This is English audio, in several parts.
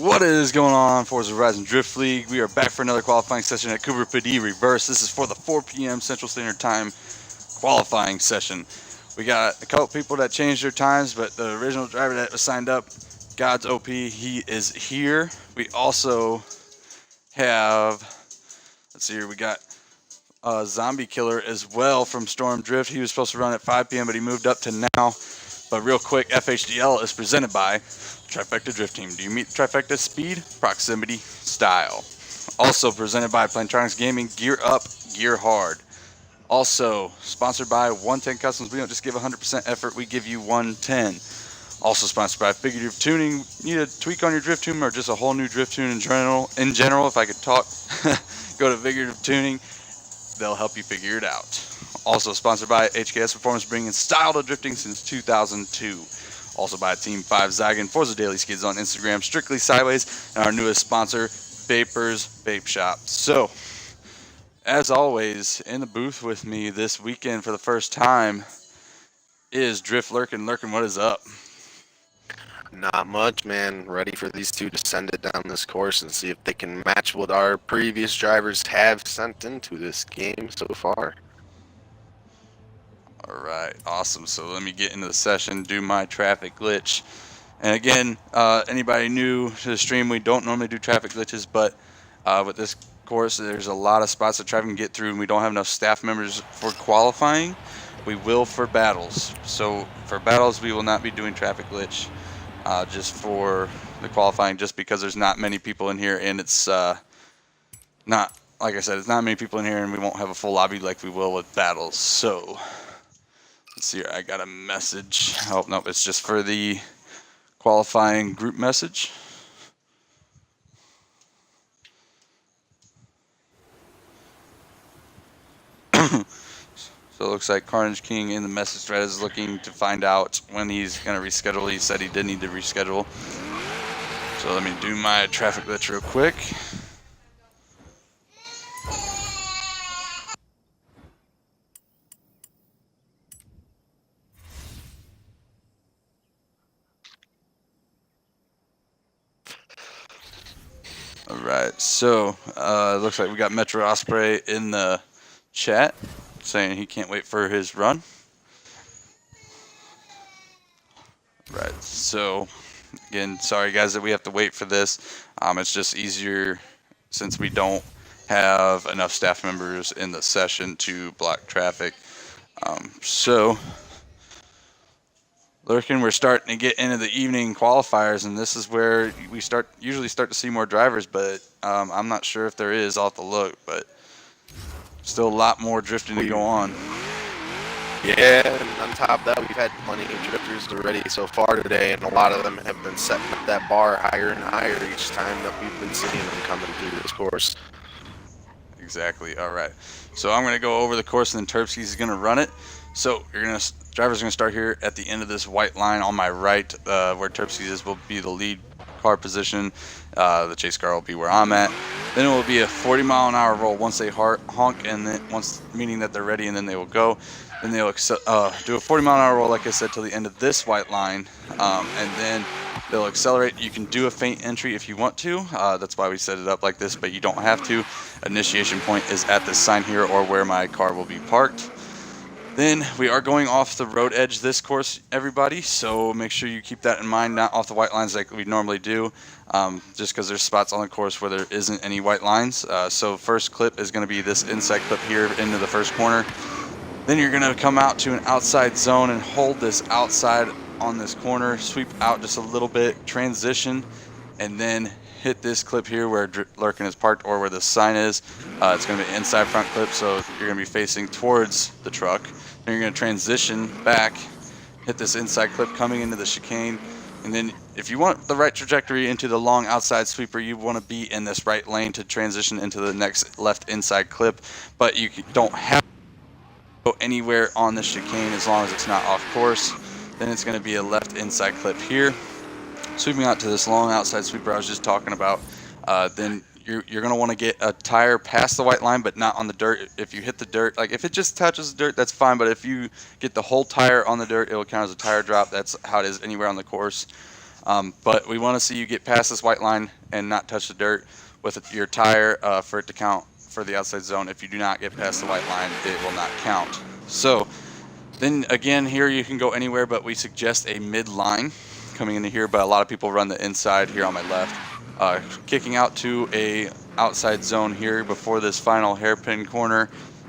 What is going on, Forza Horizon Drift League? We are back for another qualifying session at Cooper PD Reverse. This is for the 4 p.m. Central Standard Time qualifying session. We got a couple people that changed their times, but the original driver that was signed up, God's OP, he is here. We also have, let's see here, we got Zombie Killer as well from Storm Drift. He was supposed to run at 5 p.m., but he moved up to now. But real quick, FHDL is presented by Trifecta Drift Team. Do you meet Trifecta speed, proximity, style? Also presented by Plantronics Gaming. Gear up, gear hard. Also sponsored by 110 Customs. We don't just give 100% effort, we give you 110. Also sponsored by Figurative Tuning. Need a tweak on your drift tune or just a whole new drift tune in general? If I could talk, go to Figurative Tuning. They'll help you figure it out. Also sponsored by HKS Performance, bringing style to drifting since 2002. Also by Team 5 Zygon, Forza Daily Skids on Instagram, Strictly Sideways, and our newest sponsor, Vapors Vape Shop. So, as always, in the booth with me this weekend for the first time is Drift Lurkin. Lurkin, what is up? Not much, man. Ready for these two to send it down this course and see if they can match what our previous drivers have sent into this game so far. All right, awesome. So let me get into the session, do my traffic glitch. And again, anybody new to the stream, we don't normally do traffic glitches, but with this course, there's a lot of spots that traffic can get through, and we don't have enough staff members for qualifying. We will for battles. So for battles, we will not be doing traffic glitch just for the qualifying, just because there's not many people in here, and it's not, like I said, it's not many people in here, and we won't have a full lobby like we will with battles. So let's see here, I got a message. Oh, no, it's just for the qualifying group message. So it looks like Carnage King in the message thread is looking to find out when he's going to reschedule. He said he did need to reschedule. So let me do my traffic glitch real quick. Alright, so it looks like we got Metro Osprey in the chat saying he can't wait for his run. Right, so again, sorry guys that we have to wait for this. It's just easier since we don't have enough staff members in the session to block traffic. So Lurkin, we're starting to get into the evening qualifiers, and this is where we usually start to see more drivers, but I'm not sure if there is. I'll have to look, but still a lot more drifting to go on. Yeah, and on top of that, we've had plenty of drifters drivers already so far today, and a lot of them have been setting up that bar higher and higher each time that we've been seeing them coming through this course. Exactly. All right. So I'm going to go over the course, and then Terpsky's is going to run it. So drivers are going to start here at the end of this white line on my right, where Terpsky's is will be the lead car position. The chase car will be where I'm at. Then it will be a 40-mile-an-hour roll once they honk, and then meaning that they're ready, and then they will go. Then they'll do a 40-mile-an-hour roll, like I said, till the end of this white line, and then they'll accelerate. You can do a feint entry if you want to. That's why we set it up like this, but you don't have to. Initiation point is at this sign here, or where my car will be parked. Then we are going off the road edge this course, everybody, so make sure you keep that in mind, not off the white lines like we normally do, just because there's spots on the course where there isn't any white lines. So first clip is going to be this inside clip here into the first corner. Then you're going to come out to an outside zone and hold this outside on this corner, sweep out just a little bit, transition, and then hit this clip here where Lurkin is parked, or where the sign is. It's going to be inside front clip, so you're going to be facing towards the truck. Then you're going to transition back, hit this inside clip coming into the chicane, and then if you want the right trajectory into the long outside sweeper, you want to be in this right lane to transition into the next left inside clip, but you don't have to go anywhere on the chicane as long as it's not off course. Then it's going to be a left inside clip here, sweeping out to this long outside sweeper I was just talking about. Then you're going to want to get a tire past the white line, but not on the dirt. If you hit the dirt, like if it just touches the dirt, that's fine, but if you get the whole tire on the dirt, it will count as a tire drop. That's how it is anywhere on the course. But we want to see you get past this white line and not touch the dirt with your tire for it to count for the outside zone. If you do not get past the white line, it will not count. So then again, here you can go anywhere, but we suggest a mid-line coming into here, but a lot of people run the inside here on my left. Kicking out to a outside zone here before this final hairpin corner.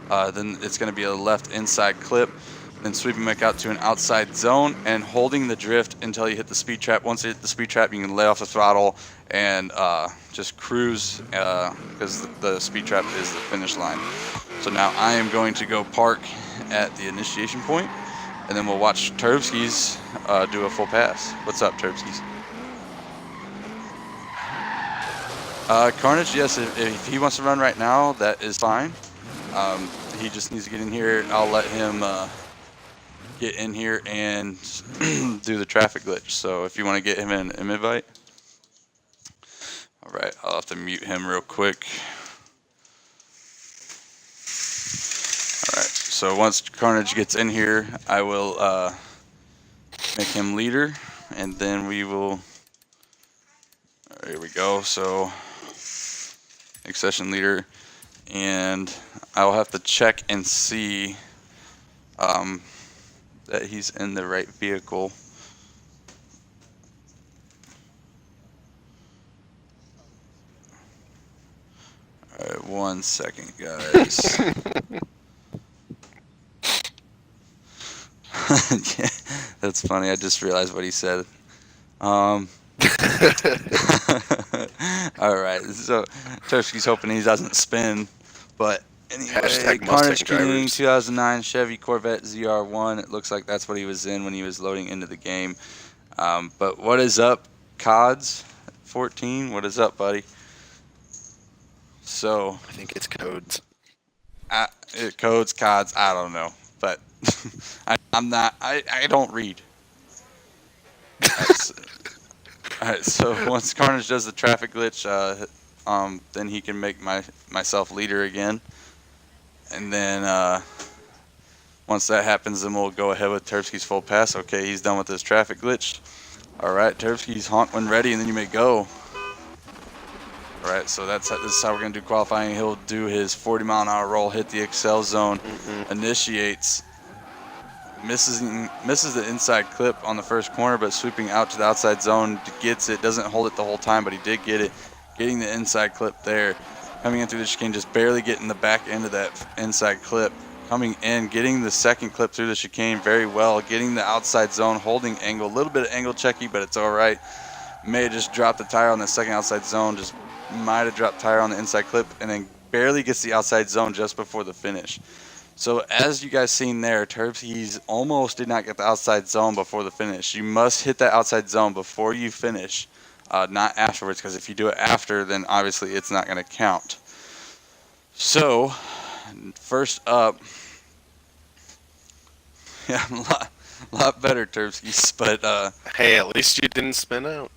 Then it's going to be a left inside clip. Then sweeping back out to an outside zone and holding the drift until you hit the speed trap. Once you hit the speed trap, you can lay off the throttle and just cruise, because the speed trap is the finish line. So now I am going to go park at the initiation point, and then we'll watch Terpsky's do a full pass. What's up, Terpsky's? Carnage, yes, if he wants to run right now, that is fine. He just needs to get in here. I'll let him get in here and do the traffic glitch. So if you want to get him an invite. All right, I'll have to mute him real quick. All right, so once Carnage gets in here, I will make him leader, and then we will, here we go. So make session leader, and I'll have to check and see that he's in the right vehicle. All right, 1 second, guys. Yeah, that's funny. I just realized what he said. All right, so Terpsky's hoping he doesn't spin, but anyway, Carnage King 2009 Chevy Corvette ZR1. It looks like that's what he was in when he was loading into the game. But what is up, Cods 14? What is up, buddy? So I think it's codes. Codes, Cods, I don't know, but I don't read. Alright, so once Carnage does the traffic glitch, then he can make myself leader again. And then once that happens, then we'll go ahead with Terpsky's full pass. Okay, he's done with this traffic glitch. Alright, Terpsky's honk when ready, and then you may go. Alright, so this is how we're going to do qualifying. He'll do his 40-mile-an-hour roll, hit the Excel zone, initiates, misses the inside clip on the first corner, but sweeping out to the outside zone, gets it, doesn't hold it the whole time, but he did get it, getting the inside clip there, coming in through the chicane, just barely getting the back end of that inside clip, coming in, getting the second clip through the chicane very well, getting the outside zone, holding angle, a little bit of angle checky, but it's all right. May have just dropped the tire on the second outside zone, just might have dropped tire on the inside clip, and then barely gets the outside zone just before the finish. So as you guys seen there, Terps, he's almost did not get the outside zone before the finish. You must hit that outside zone before you finish, not afterwards, because if you do it after, then obviously it's not going to count. So, first up, yeah, a lot better, Terpskis, but Hey, at least you didn't spin out.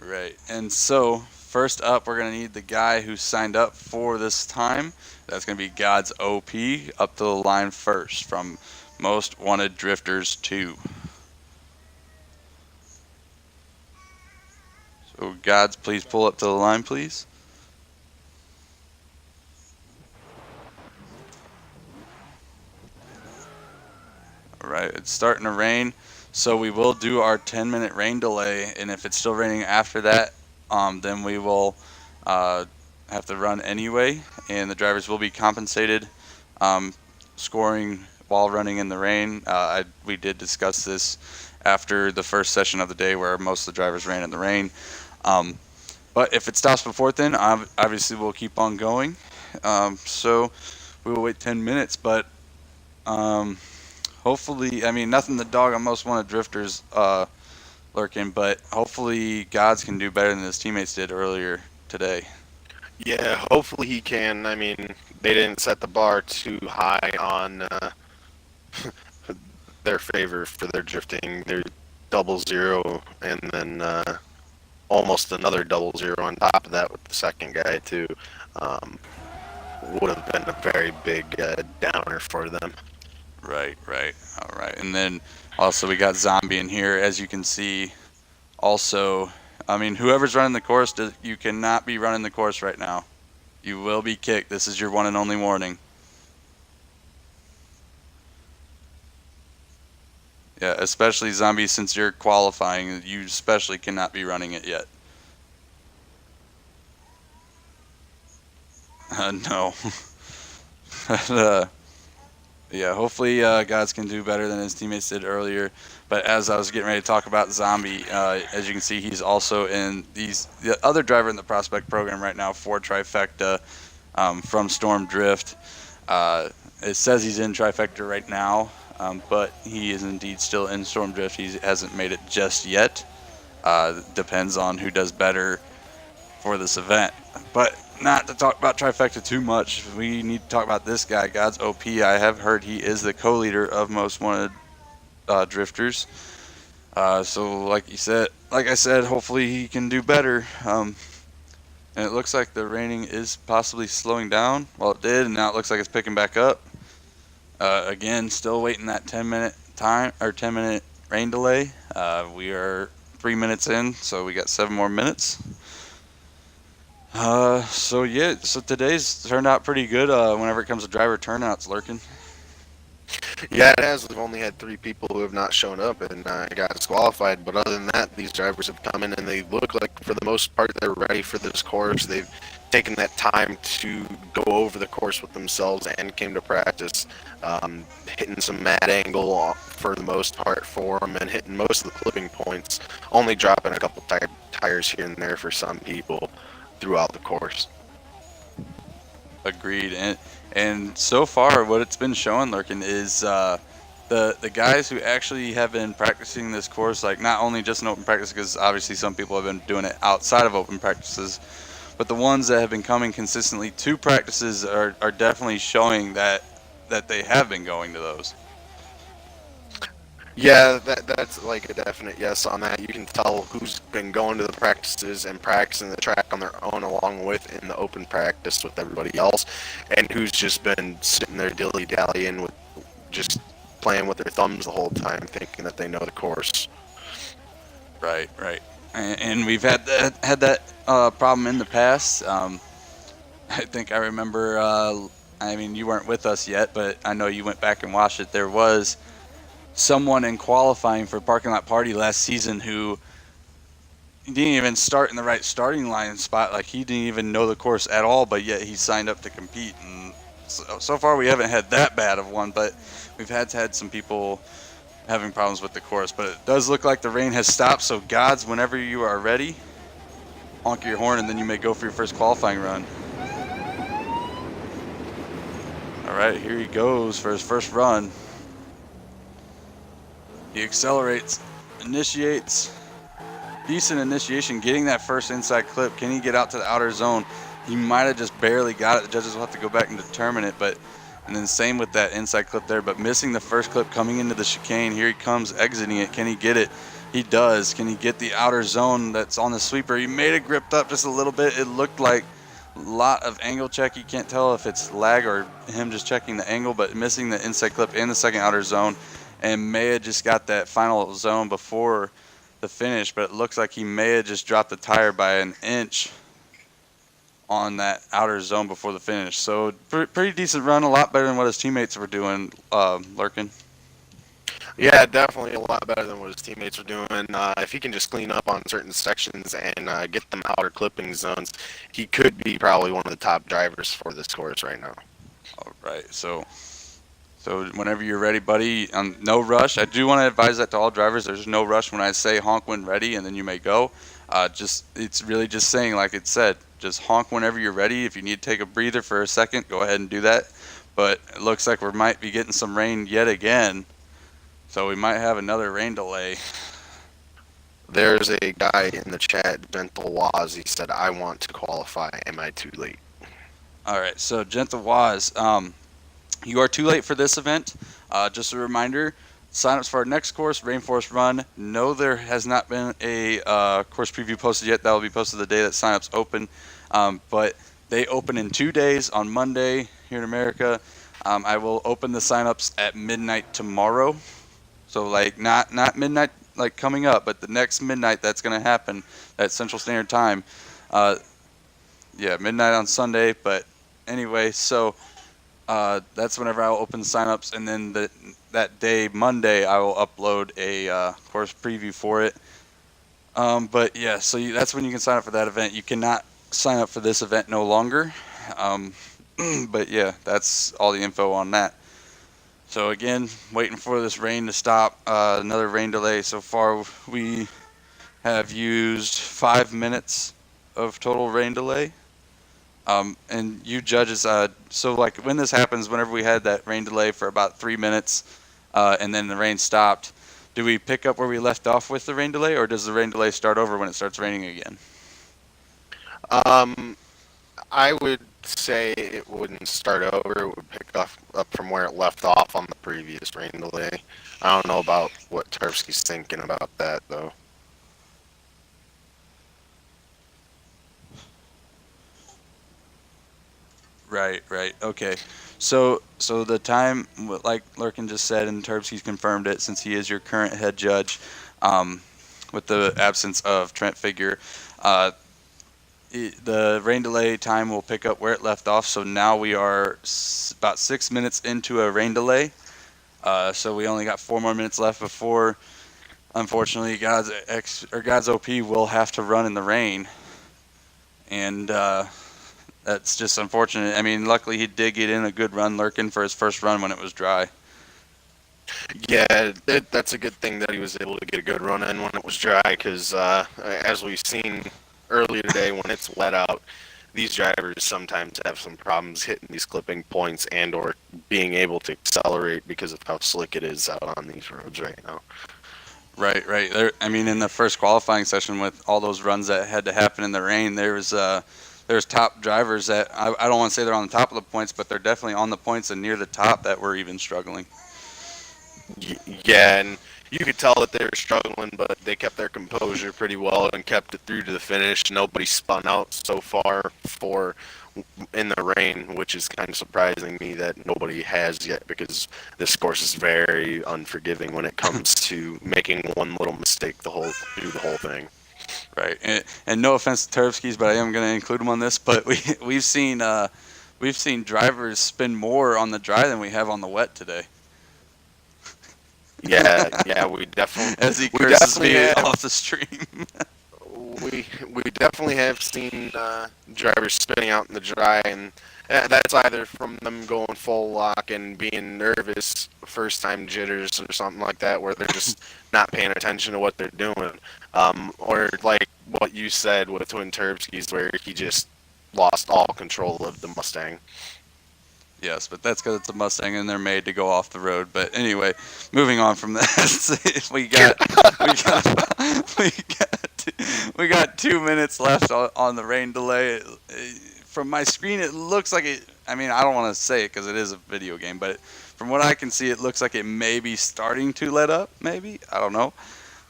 right. And so, first up, we're going to need the guy who signed up for this time. That's going to be God's OP up to the line first from Most Wanted Drifters 2. So, Gods, please pull up to the line, please. All right, it's starting to rain, so we will do our 10-minute rain delay, and if it's still raining after that, then we will have to run anyway, and the drivers will be compensated scoring while running in the rain. We did discuss this after the first session of the day where most of the drivers ran in the rain. But if it stops before then, obviously we'll keep on going. So we will wait 10 minutes, but hopefully, I mean, nothing the dog on Most Wanted Drifters lurking, but hopefully Gods can do better than his teammates did earlier today. Yeah, hopefully he can. I mean, they didn't set the bar too high on their favor for their drifting. They're 0-0, and then almost another 0-0 on top of that with the second guy too. Would have been a very big downer for them. Right. All right. And then also we got Zombie in here, as you can see. Also, I mean, whoever's running the course, you cannot be running the course right now. You will be kicked. This is your one and only warning. Yeah, especially Zombie, since you're qualifying, you especially cannot be running it yet. No. Yeah, hopefully Gods can do better than his teammates did earlier. But as I was getting ready to talk about Zombie, as you can see, he's also in the other driver in the prospect program right now for Trifecta from Storm Drift. It says he's in Trifecta right now, but he is indeed still in Storm Drift. He hasn't made it just yet. Depends on who does better for this event. But not to talk about Trifecta too much, we need to talk about this guy, God's OP. I have heard he is the co-leader of Most Wanted Drifters. So like I said, hopefully he can do better. And it looks like the raining is possibly slowing down. Well, it did, and now it looks like it's picking back up. Again, still waiting that 10-minute rain delay. We are 3 minutes in, so we got 7 more minutes. So today's turned out pretty good. Whenever it comes to driver turnouts, lurking. Yeah, it has. We've only had 3 people who have not shown up and got disqualified. But other than that, these drivers have come in and they look like, for the most part, they're ready for this course. They've taken that time to go over the course with themselves and came to practice, hitting some mad angle for the most part for them and hitting most of the clipping points, only dropping a couple tires here and there for some people throughout the course. Agreed. And so far, what it's been showing, lurking, is the guys who actually have been practicing this course, like not only just in open practice, because obviously some people have been doing it outside of open practices, but the ones that have been coming consistently to practices are definitely showing that they have been going to those. Yeah, that's like a definite yes on that. You can tell who's been going to the practices and practicing the track on their own along with in the open practice with everybody else, and who's just been sitting there dilly-dallying with just playing with their thumbs the whole time, thinking that they know the course. Right. And we've had that problem in the past. I think I remember, I mean, you weren't with us yet, but I know you went back and watched it. There was someone in qualifying for Parking Lot Party last season who didn't even start in the right starting line spot. Like, he didn't even know the course at all, but yet he signed up to compete. And so far we haven't had that bad of one, but we've had some people having problems with the course. But it does look like the rain has stopped, so Gods, whenever you are ready, honk your horn and then you may go for your first qualifying run. All right, here he goes for his first run. He accelerates, initiates. Decent initiation, getting that first inside clip. Can he get out to the outer zone? He might have just barely got it. The judges will have to go back and determine it. And then same with that inside clip there, but missing the first clip coming into the chicane. Here he comes exiting it. Can he get it? He does. Can he get the outer zone that's on the sweeper? He made it gripped up just a little bit. It looked like a lot of angle check. You can't tell if it's lag or him just checking the angle, but missing the inside clip in the second outer zone. And may have just got that final zone before the finish, but it looks like he may have just dropped the tire by an inch on that outer zone before the finish. So pretty decent run, a lot better than what his teammates were doing, Lurkin. Yeah, definitely a lot better than what his teammates are doing. If he can just clean up on certain sections and get them outer clipping zones, he could be probably one of the top drivers for this course right now. All right, so whenever you're ready, buddy, no rush. I do want to advise that to all drivers. There's no rush when I say honk when ready, and then you may go. It's really just saying, like it said, just honk whenever you're ready. If you need to take a breather for a second, go ahead and do that. But it looks like we might be getting some rain yet again, so we might have another rain delay. There's a guy in the chat, Gentle Waz. He said, "I want to qualify. Am I too late?" All right, so Gentle Waz, you are too late for this event. Just a reminder, signups for our next course, Rainforest Run. No, there has not been a course preview posted yet. That will be posted the day that signups open. But they open in 2 days on Monday here in America. I will open the signups at midnight tomorrow. So like not midnight like coming up, but the next midnight that's going to happen at Central Standard Time. Yeah, midnight on Sunday. But anyway, so that's whenever I'll open the signups, and then that day, Monday, I will upload a course preview for it. But yeah, so that's when you can sign up for that event. You cannot sign up for this event no longer. But yeah, that's all the info on that. So again, waiting for this rain to stop. Another rain delay. So far, we have used 5 minutes of total rain delay. And you judges, so like when this happens, whenever we had that rain delay for about 3 minutes, and then the rain stopped, do we pick up where we left off with the rain delay, or does the rain delay start over when it starts raining again? I would say it wouldn't start over. It would pick up from where it left off on the previous rain delay. I don't know about what Tursky's thinking about that, though. Right. Okay. So the time, like Lurkin just said, and Turbsky's confirmed it, since he is your current head judge, with the absence of Trent Figure, the rain delay time will pick up where it left off. So now we are about 6 minutes into a rain delay. So we only got 4 more minutes left before, unfortunately, God's OP will have to run in the rain, and that's just unfortunate. I mean, luckily he did get in a good run, Lurkin, for his first run when it was dry. Yeah, that's a good thing that he was able to get a good run in when it was dry, because as we've seen earlier today, when it's wet out, these drivers sometimes have some problems hitting these clipping points and or being able to accelerate because of how slick it is out on these roads right now. Right. I mean, in the first qualifying session with all those runs that had to happen in the rain, there's top drivers that I don't want to say they're on the top of the points, but they're definitely on the points and near the top that were even struggling. Yeah, and you could tell that they were struggling, but they kept their composure pretty well and kept it through to the finish. Nobody spun out so far in the rain, which is kind of surprising me that nobody has yet, because this course is very unforgiving when it comes to making one little mistake through the whole thing. Right, and no offense to Turbskis, but I am going to include them on this. But we've seen drivers spin more on the dry than we have on the wet today. Yeah, we definitely. As he curses me off the stream. we definitely have seen drivers spinning out in the dry, and that's either from them going full lock and being nervous, first time jitters or something like that, where they're just not paying attention to what they're doing, or like what you said with Twin Turbskis, where he just lost all control of the Mustang. Yes, but that's because it's a Mustang and they're made to go off the road. But anyway, moving on from that, we got we got 2 minutes left on the rain delay. From my screen, it looks like it. I mean, I don't want to say it because it is a video game, but from what I can see, it looks like it may be starting to let up. Maybe, I don't know,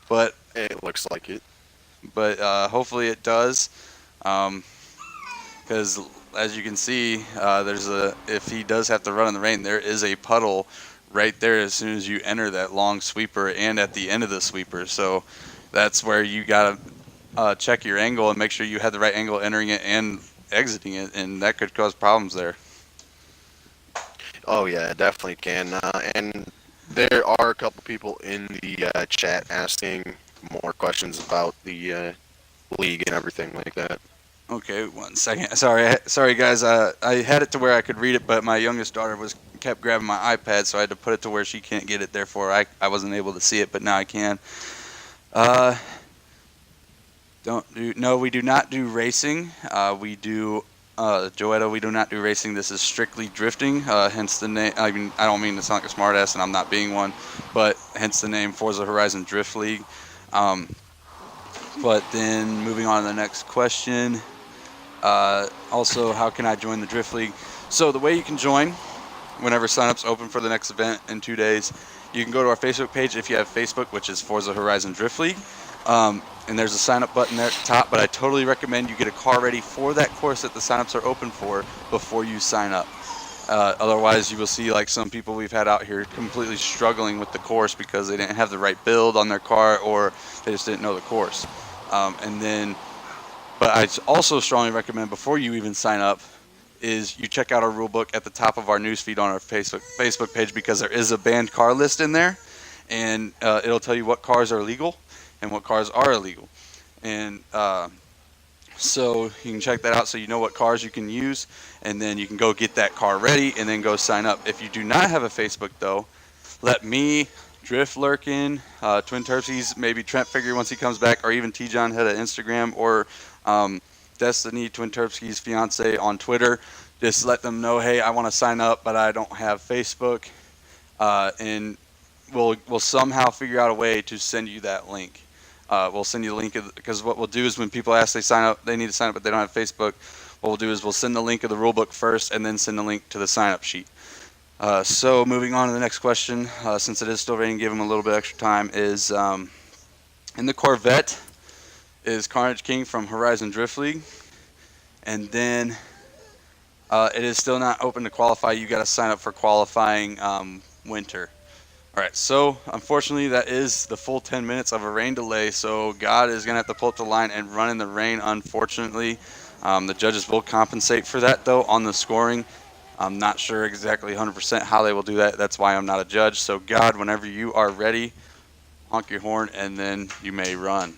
but It looks like it. hopefully it does. Because as you can see, if he does have to run in the rain, there is a puddle right there as soon as you enter that long sweeper and at the end of the sweeper. So that's where you gotta check your angle and make sure you have the right angle entering it and exiting it, and that could cause problems there. Oh yeah, it definitely can. And there are a couple people in the chat asking more questions about the league and everything like that. Okay, 1 second. Sorry guys. I had it to where I could read it, but my youngest daughter kept grabbing my iPad, so I had to put it to where she can't get it. Therefore, I wasn't able to see it, but now I can. No, we do not do racing. We do Joetta. We do not do racing. This is strictly drifting. Hence the name. I mean, I don't mean to sound like a smartass, and I'm not being one, but hence the name Forza Horizon Drift League. But then moving on to the next question. Also, how can I join the Drift League? So the way you can join, whenever sign-up's open for the next event in 2 days, you can go to our Facebook page if you have Facebook, which is Forza Horizon Drift League. And there's a sign-up button there at the top, but I totally recommend you get a car ready for that course that the sign-ups are open for before you sign up. Otherwise, you will see like some people we've had out here completely struggling with the course because they didn't have the right build on their car or they just didn't know the course. But I also strongly recommend before you even sign up is you check out our rule book at the top of our newsfeed on our Facebook page, because there is a banned car list in there, and it'll tell you what cars are legal and what cars are illegal. And so you can check that out so you know what cars you can use, and then you can go get that car ready and then go sign up. If you do not have a Facebook though, let me, Drift Lurkin, Twin Terpsies, maybe Trent Figure once he comes back, or even T-John head of Instagram, or Destiny, Twin Terpsies' fiance, on Twitter. Just let them know, hey, I want to sign up, but I don't have Facebook, and we'll somehow figure out a way to send you that link. We'll send you the link, because what we'll do is when people ask they need to sign up, but they don't have Facebook, what we'll do is we'll send the link of the rulebook first and then send the link to the sign-up sheet. So moving on to the next question, since it is still raining, give them a little bit extra time, is in the Corvette is Carnage King from Horizon Drift League. And then it is still not open to qualify. You got to sign up for qualifying winter. All right, so unfortunately that is the full 10 minutes of a rain delay, so God is going to have to pull up the line and run in the rain, unfortunately. The judges will compensate for that, though, on the scoring. I'm not sure exactly 100% how they will do that. That's why I'm not a judge. So, God, whenever you are ready, honk your horn, and then you may run.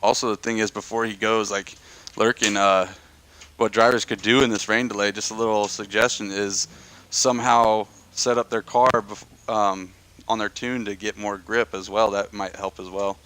Also, the thing is, before he goes, like, Lurkin, what drivers could do in this rain delay, just a little suggestion, is somehow set up their car on their tune to get more grip as well. That might help as well.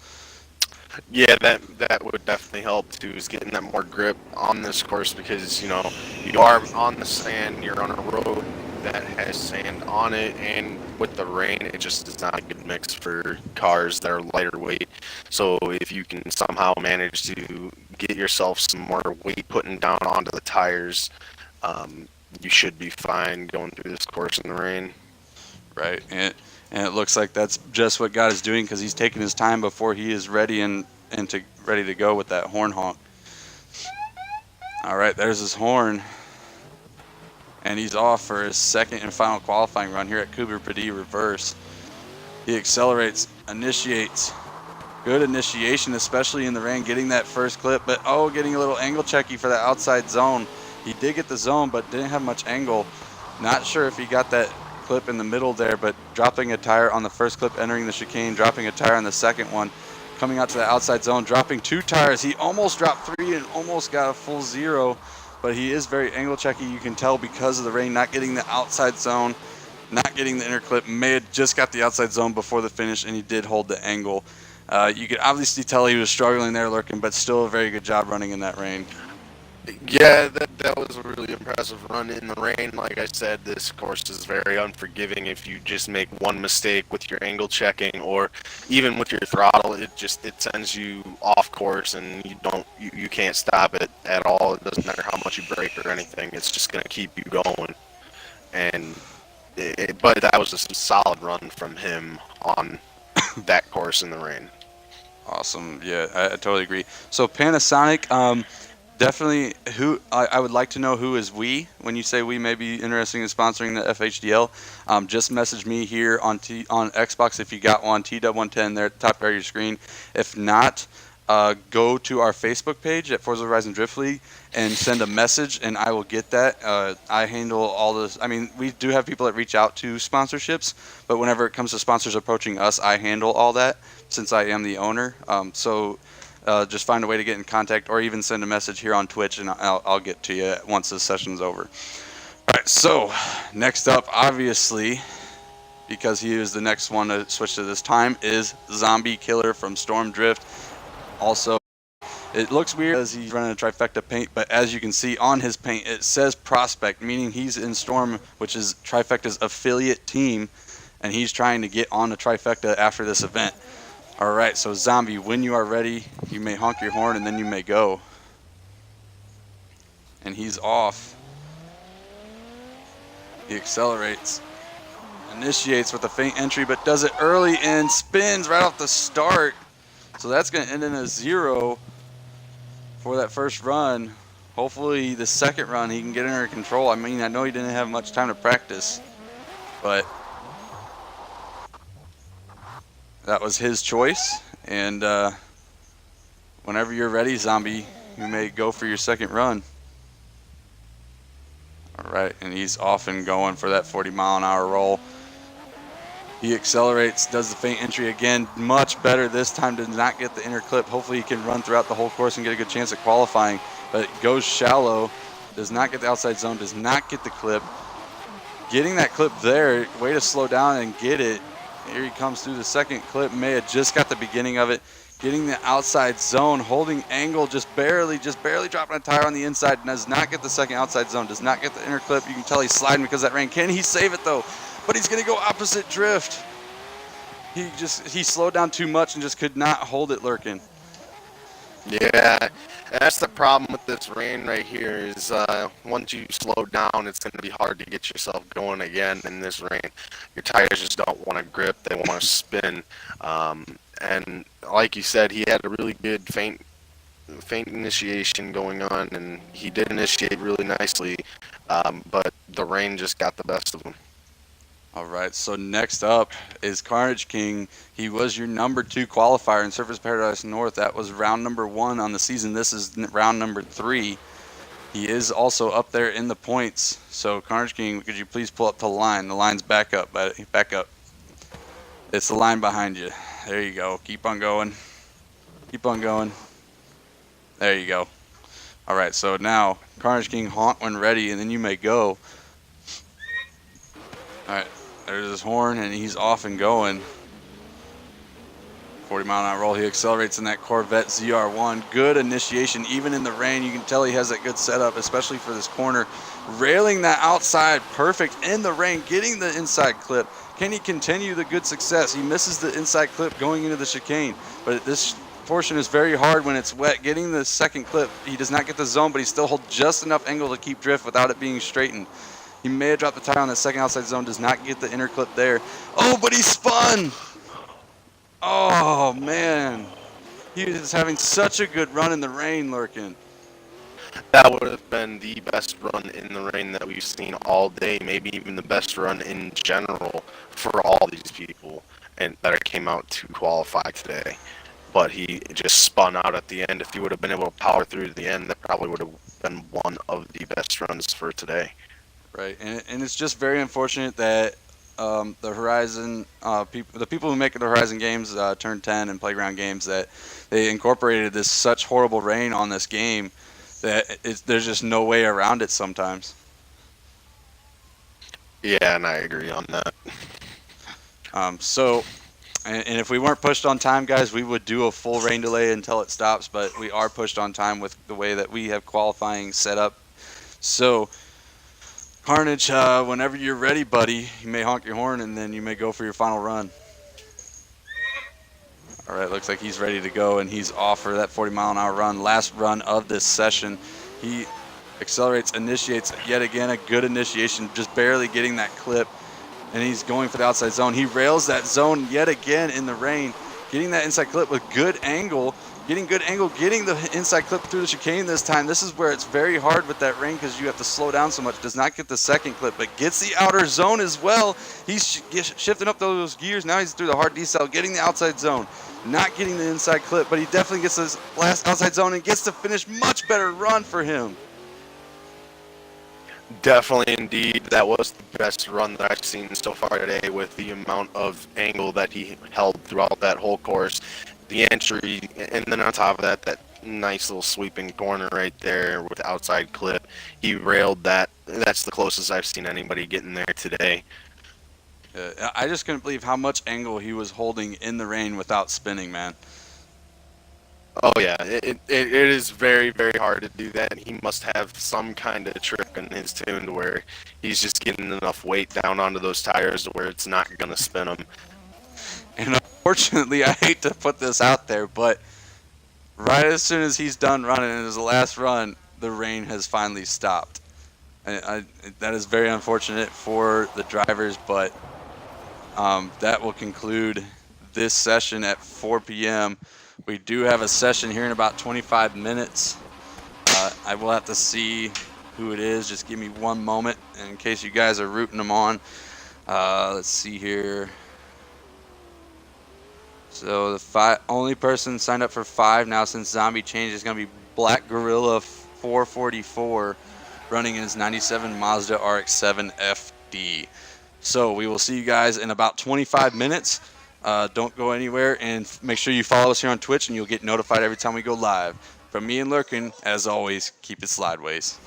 Yeah, that would definitely help too, is getting that more grip on this course, because you are on the sand, you're on a road that has sand on it, and with the rain it just is not a good mix for cars that are lighter weight. So if you can somehow manage to get yourself some more weight putting down onto the tires, you should be fine going through this course in the rain. Right, and it looks like that's just what God is doing, because he's taking his time before he is ready and ready to go with that horn honk. All right, there's his horn. And he's off for his second and final qualifying run here at Cooper Pedy Reverse. He accelerates, initiates. Good initiation, especially in the rain, getting that first clip. But, getting a little angle checky for the outside zone. He did get the zone, but didn't have much angle. Not sure if he got that clip in the middle there, but dropping a tire on the first clip, entering the chicane, dropping a tire on the second one, coming out to the outside zone, dropping 2 tires. He almost dropped 3 and almost got a full 0. But he is very angle checky. You can tell because of the rain, not getting the outside zone, not getting the inner clip. May have just got the outside zone before the finish, and he did hold the angle. You could obviously tell he was struggling there lurking, but still a very good job running in that rain. Yeah, that was a really impressive run in the rain. Like I said, this course is very unforgiving. If you just make one mistake with your angle checking or even with your throttle, it sends you off course and you can't stop it at all. It doesn't matter how much you brake or anything. It's just gonna keep you going. And but that was just a solid run from him on that course in the rain. Awesome. Yeah, I totally agree. So Panasonic, definitely. Who I would like to know who is we. When you say we may be interested in sponsoring the FHDL, just message me here on Xbox if you got one. TW110 there at the top right of your screen. If not, go to our Facebook page at Forza Horizon Drift League and send a message, and I will get that. I handle all this. I mean, we do have people that reach out to sponsorships, but whenever it comes to sponsors approaching us, I handle all that since I am the owner. Just find a way to get in contact or even send a message here on Twitch, and I'll get to you once this session's over. All right, so next up, obviously, because he is the next one to switch to this time, is Zombie Killer from Storm Drift. Also, it looks weird as he's running a trifecta paint, but as you can see on his paint, it says Prospect, meaning he's in Storm, which is Trifecta's affiliate team, and he's trying to get on the trifecta after this event. All right, so Zombie, when you are ready, you may honk your horn and then you may go. And he's off. He accelerates, initiates with a faint entry, but does it early and spins right off the start. So that's going to end in a 0 for that first run. Hopefully the second run he can get under control. I mean, I know he didn't have much time to practice, but that was his choice. And whenever you're ready, Zombie, you may go for your second run. All right, and he's off and going for that 40-mile-an-hour roll. He accelerates, does the faint entry again, much better this time, did not get the inner clip. Hopefully he can run throughout the whole course and get a good chance at qualifying, but goes shallow, does not get the outside zone, does not get the clip. Getting that clip there, way to slow down and get it. Here he comes through the second clip, may have just got the beginning of it. Getting the outside zone, holding angle, just barely dropping a tire on the inside, does not get the second outside zone, does not get the inner clip. You can tell he's sliding because of that rain. Can he save it though? But he's gonna go opposite drift. He slowed down too much and just could not hold it lurking. Yeah, that's the problem with this rain right here is once you slow down, it's going to be hard to get yourself going again in this rain. Your tires just don't want to grip, they want to spin. And like you said, he had a really good faint initiation going on, and he did initiate really nicely, but the rain just got the best of him. All right, so next up is Carnage King. He was your number 2 qualifier in Surface Paradise North. That was round number 1 on the season. This is round number 3. He is also up there in the points. So Carnage King, could you please pull up to the line? The line's back up, buddy. Back up. It's the line behind you. There you go. Keep on going. Keep on going. There you go. All right, so now Carnage King, honk when ready, and then you may go. All right. There's his horn, and he's off and going. 40-mile-an-hour roll. He accelerates in that Corvette ZR1. Good initiation, even in the rain. You can tell he has that good setup, especially for this corner. Railing that outside, perfect in the rain, getting the inside clip. Can he continue the good success? He misses the inside clip going into the chicane, but this portion is very hard when it's wet. Getting the second clip, he does not get the zone, but he still holds just enough angle to keep drift without it being straightened. He may have dropped the tire on that second outside zone, does not get the inner clip there. Oh, but he spun! Oh, man. He was having such a good run in the rain lurking. That would have been the best run in the rain that we've seen all day, maybe even the best run in general for all these people and that came out to qualify today. But he just spun out at the end. If he would have been able to power through to the end, that probably would have been one of the best runs for today. Right, and it's just very unfortunate that the Horizon the people who make the Horizon games, Turn 10 and Playground games, that they incorporated this such horrible rain on this game that there's just no way around it sometimes. Yeah, and I agree on that. So And if we weren't pushed on time, guys, we would do a full rain delay until it stops, but we are pushed on time with the way that we have qualifying set up. So, Carnage, whenever you're ready, buddy, you may honk your horn and then you may go for your final run. All right, looks like he's ready to go, and he's off for that 40-mile-an-hour run. Last run of this session. He accelerates, initiates yet again a good initiation, just barely getting that clip, and he's going for the outside zone. He rails that zone yet again in the rain, getting that inside clip with good angle, getting the inside clip through the chicane this time. This is where it's very hard with that rain because you have to slow down so much. Does not get the second clip, but gets the outer zone as well. He's shifting up those gears. Now he's through the hard decel, getting the outside zone. Not getting the inside clip, but he definitely gets his last outside zone and gets to finish. Much better run for him. Definitely, indeed, that was the best run that I've seen so far today, with the amount of angle that he held throughout that whole course. The entry, and then on top of that, that nice little sweeping corner right there with the outside clip. He railed that. That's the closest I've seen anybody getting there today. I just couldn't believe how much angle he was holding in the rain without spinning, man. Oh yeah, it is very, very hard to do that. He must have some kind of trick in his tune to where he's just getting enough weight down onto those tires to where it's not going to spin him. And unfortunately, I hate to put this out there, but right as soon as he's done running in his last run, the rain has finally stopped. That is very unfortunate for the drivers, but that will conclude this session at 4 p.m. We do have a session here in about 25 minutes. I will have to see who it is. Just give me one moment in case you guys are rooting them on. Let's see here. So the only person signed up for 5 now since Zombie changed is going to be Black Gorilla 444 running in his 97 Mazda RX-7 FD. So we will see you guys in about 25 minutes. Don't go anywhere, and make sure you follow us here on Twitch, and you'll get notified every time we go live. From me and Lurkin, as always, keep it slideways.